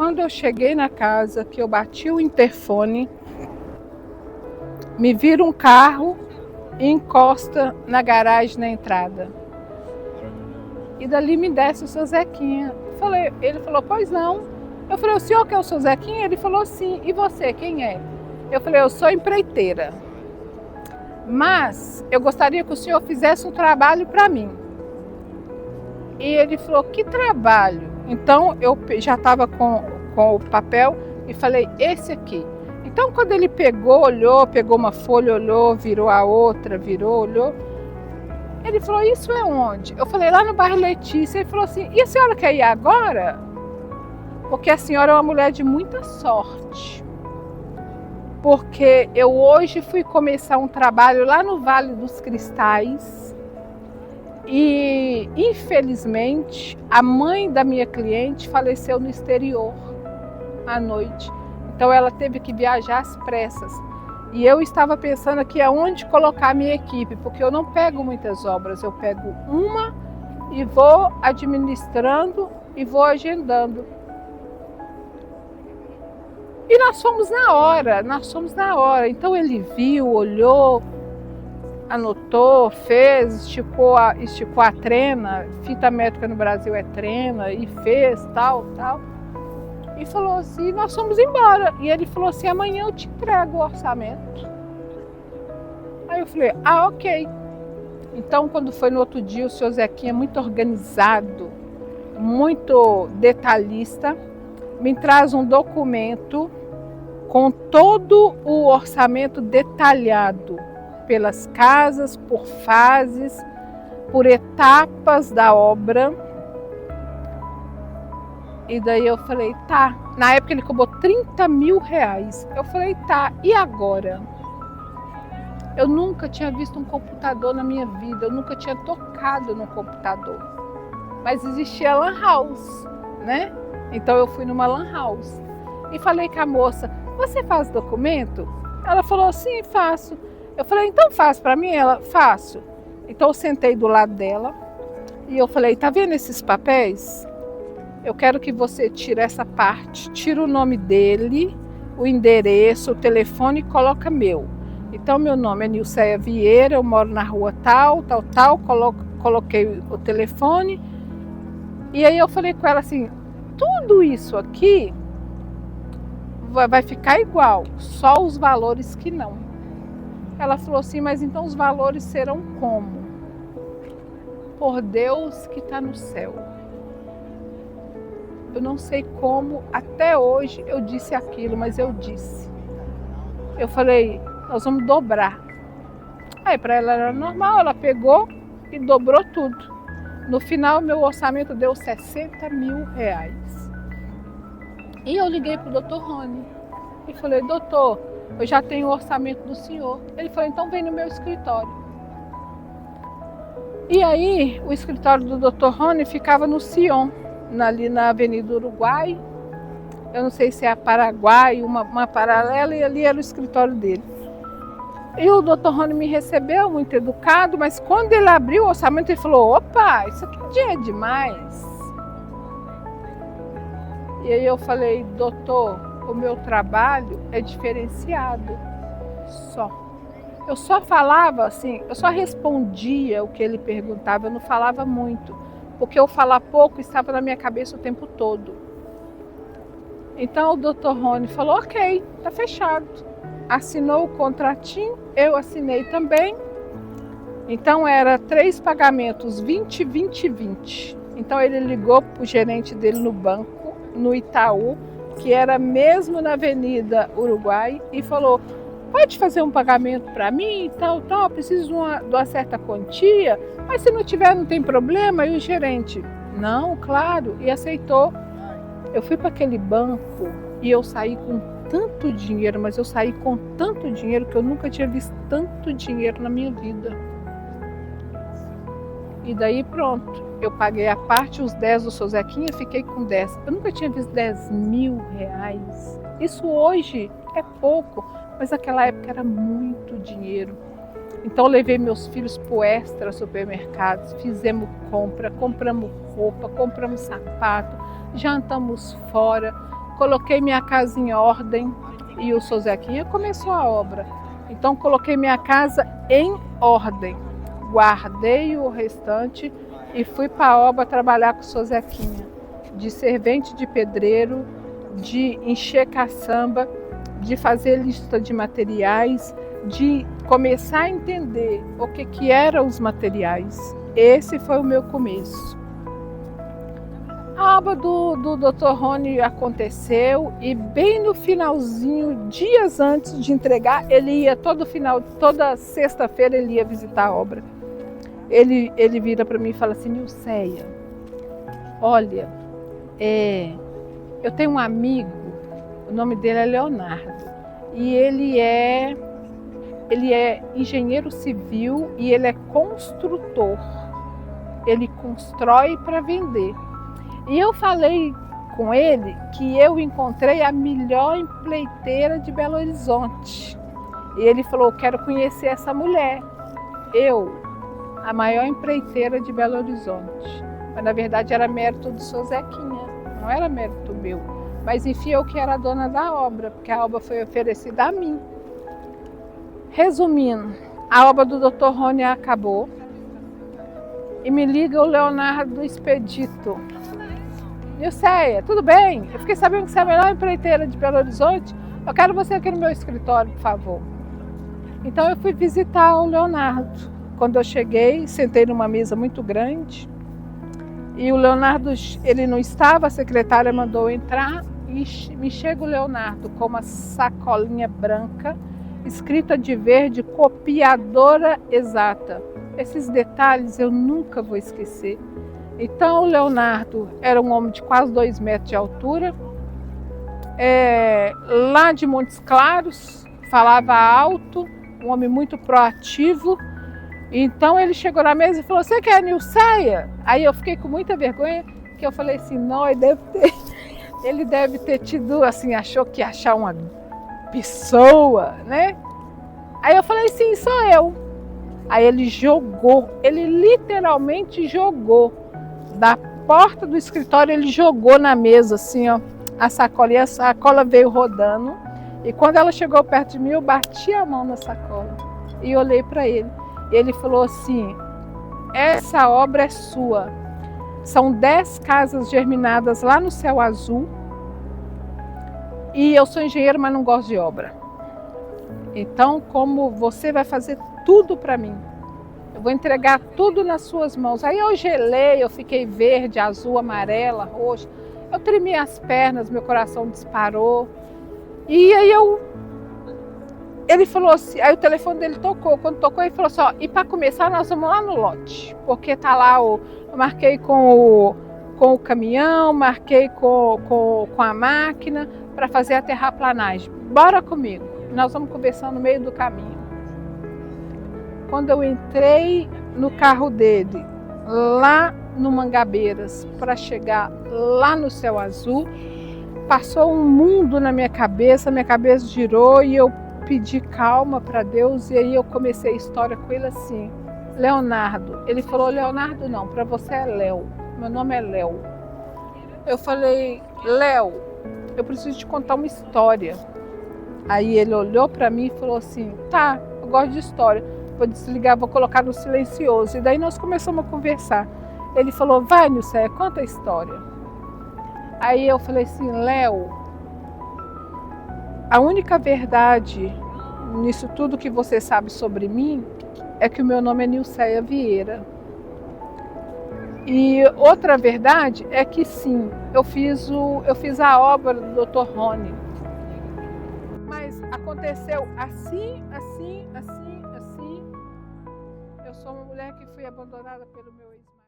Quando eu cheguei na casa, que eu bati o interfone, me vira um carro e encosta na garagem, na entrada. E dali me desce o seu Zequinha. Ele falou, pois não. Eu falei, o senhor que é o seu Zequinha? Ele falou, sim. E você, quem é? Eu falei, eu sou empreiteira. Mas eu gostaria que o senhor fizesse um trabalho para mim. E ele falou, que trabalho? Então eu já estava com o papel e falei, esse aqui. Então quando ele pegou, olhou, pegou uma folha, olhou, virou a outra, virou, olhou. Ele falou, isso é onde? Eu falei, lá no bairro Letícia. Ele falou assim, e a senhora quer ir agora? Porque a senhora é uma mulher de muita sorte. Porque eu hoje fui começar um trabalho lá no Vale dos Cristais e, infelizmente, a mãe da minha cliente faleceu no exterior à noite. Então ela teve que viajar às pressas. E eu estava pensando aqui aonde colocar a minha equipe, porque eu não pego muitas obras, eu pego uma e vou administrando e vou agendando. E nós fomos na hora. Então ele viu, olhou, anotou, fez, esticou a trena, fita métrica no Brasil é trena, e fez tal. E falou assim, nós fomos embora. E ele falou assim, amanhã eu te entrego o orçamento. Aí eu falei, ok. Então quando foi no outro dia, o senhor Zequinha, muito organizado, muito detalhista, me traz um documento com todo o orçamento detalhado, pelas casas, por fases, por etapas da obra. E daí eu falei, tá. Na época ele cobrou 30 mil reais. Eu falei, tá, e agora? Eu nunca tinha visto um computador na minha vida, eu nunca tinha tocado no computador. Mas existia lan house, né? Então eu fui numa lan house e falei com a moça, você faz documento? Ela falou, sim, faço. Eu falei, então faz para mim? Ela, faço. Então eu sentei do lado dela e eu falei, tá vendo esses papéis? Eu quero que você tire essa parte, tira o nome dele, o endereço, o telefone e coloca meu. Então meu nome é Nilceia Vieira, eu moro na rua tal, coloquei o telefone. E aí eu falei com ela assim, tudo isso aqui vai ficar igual, só os valores que não. Ela falou assim, mas então os valores serão como? Por Deus que está no céu. Eu não sei como, até hoje eu disse aquilo, mas eu disse. Eu falei, nós vamos dobrar. Aí para ela era normal, ela pegou e dobrou tudo. No final, meu orçamento deu 60 mil reais. E eu liguei para o doutor Rony e falei, doutor, eu já tenho o orçamento do senhor. Ele falou, então vem no meu escritório. E aí, o escritório do doutor Rony ficava no Sion, ali na Avenida Uruguai. Eu não sei se é a Paraguai, uma paralela, e ali era o escritório dele. E o doutor Rony me recebeu, muito educado, mas quando ele abriu o orçamento, ele falou, opa, isso aqui é demais. E aí eu falei, doutor, o meu trabalho é diferenciado, só. Eu só falava assim, eu só respondia o que ele perguntava, eu não falava muito, porque eu falar pouco estava na minha cabeça o tempo todo. Então o doutor Rony falou, ok, tá fechado. Assinou o contratinho, eu assinei também. Então era 3 pagamentos, 20, 20 e 20. Então ele ligou para o gerente dele no banco, no Itaú, que era mesmo na Avenida Uruguai, e falou, pode fazer um pagamento para mim, tal, preciso de uma certa quantia, mas se não tiver não tem problema. E o gerente, não, claro, e aceitou. Eu fui para aquele banco e eu saí com tanto dinheiro, mas eu saí com tanto dinheiro que eu nunca tinha visto tanto dinheiro na minha vida. E daí pronto, eu paguei a parte, os 10 do seu Zequinha, fiquei com 10. Eu nunca tinha visto 10 mil reais. Isso hoje é pouco, mas naquela época era muito dinheiro. Então eu levei meus filhos para o Extra Supermercados, fizemos compra, compramos roupa, compramos sapato, jantamos fora. coloquei minha casa em ordem e o Sr. Zequinha começou a obra. Então coloquei minha casa em ordem, guardei o restante e fui para a obra trabalhar com o Sr. Zequinha, de servente de pedreiro, de encher caçamba, de fazer lista de materiais, de começar a entender o que eram os materiais. Esse foi o meu começo. A obra do Dr. Rony aconteceu e bem no finalzinho, dias antes de entregar, ele ia toda sexta-feira ele ia visitar a obra. Ele vira para mim e fala assim: Nilceia, olha, eu tenho um amigo, o nome dele é Leonardo, e ele é engenheiro civil e ele é construtor. Ele constrói para vender. E eu falei com ele que eu encontrei a melhor empreiteira de Belo Horizonte. E ele falou: eu quero conhecer essa mulher. A maior empreiteira de Belo Horizonte. Mas na verdade era mérito do Sr. Zequinha, não era mérito meu. Mas enfim, eu que era a dona da obra, porque a obra foi oferecida a mim. Resumindo, a obra do Dr. Rony acabou. E me liga o Leonardo do Expedito. Nilceia, tudo bem? Eu fiquei sabendo que você é a melhor empreiteira de Belo Horizonte. Eu quero você aqui no meu escritório, por favor. Então eu fui visitar o Leonardo. Quando eu cheguei, sentei numa mesa muito grande. E o Leonardo, ele não estava, a secretária mandou entrar. E me chega o Leonardo com uma sacolinha branca, escrita de verde, copiadora exata. Esses detalhes eu nunca vou esquecer. Então o Leonardo era um homem de quase 2 metros de altura, lá de Montes Claros, falava alto, um homem muito proativo. Então ele chegou na mesa e falou: você quer a Nilceia? Aí eu fiquei com muita vergonha, que eu falei assim: não, ele deve ter tido, assim, achou que ia achar uma pessoa, né? Aí eu falei: sim, sou eu. Aí ele literalmente jogou da porta do escritório, ele jogou na mesa assim, ó, a sacola, e a sacola veio rodando. E quando ela chegou perto de mim, eu bati a mão na sacola e olhei para ele. Ele falou assim: essa obra é sua. São 10 casas germinadas lá no céu azul. E eu sou engenheiro, mas não gosto de obra. Então, como você vai fazer tudo para mim, eu vou entregar tudo nas suas mãos. Aí eu gelei, eu fiquei verde, azul, amarela, roxa. Eu tremi as pernas, meu coração disparou. E aí ele falou assim, aí o telefone dele tocou. Quando tocou, ele falou assim: ó, e para começar nós vamos lá no lote, porque tá lá, eu marquei com o caminhão, marquei com a máquina para fazer a terraplanagem. Bora comigo, nós vamos conversando no meio do caminho. Quando eu entrei no carro dele, lá no Mangabeiras, para chegar lá no céu azul, passou um mundo na minha cabeça girou e eu pedi calma para Deus. E aí eu comecei a história com ele assim: Leonardo. Ele falou: Leonardo não, para você é Léo, meu nome é Léo. Eu falei: Léo, eu preciso te contar uma história. Aí ele olhou para mim e falou assim: tá, eu gosto de história, vou desligar, vou colocar no silencioso. E daí nós começamos a conversar. Ele falou: vai, Nilceia, conta a história. Aí eu falei assim: Léo, a única verdade nisso tudo que você sabe sobre mim é que o meu nome é Nilceia Vieira. E outra verdade é que sim, eu fiz a obra do Dr. Rony. Mas aconteceu assim. Eu sou uma mulher que fui abandonada pelo meu ex-marido.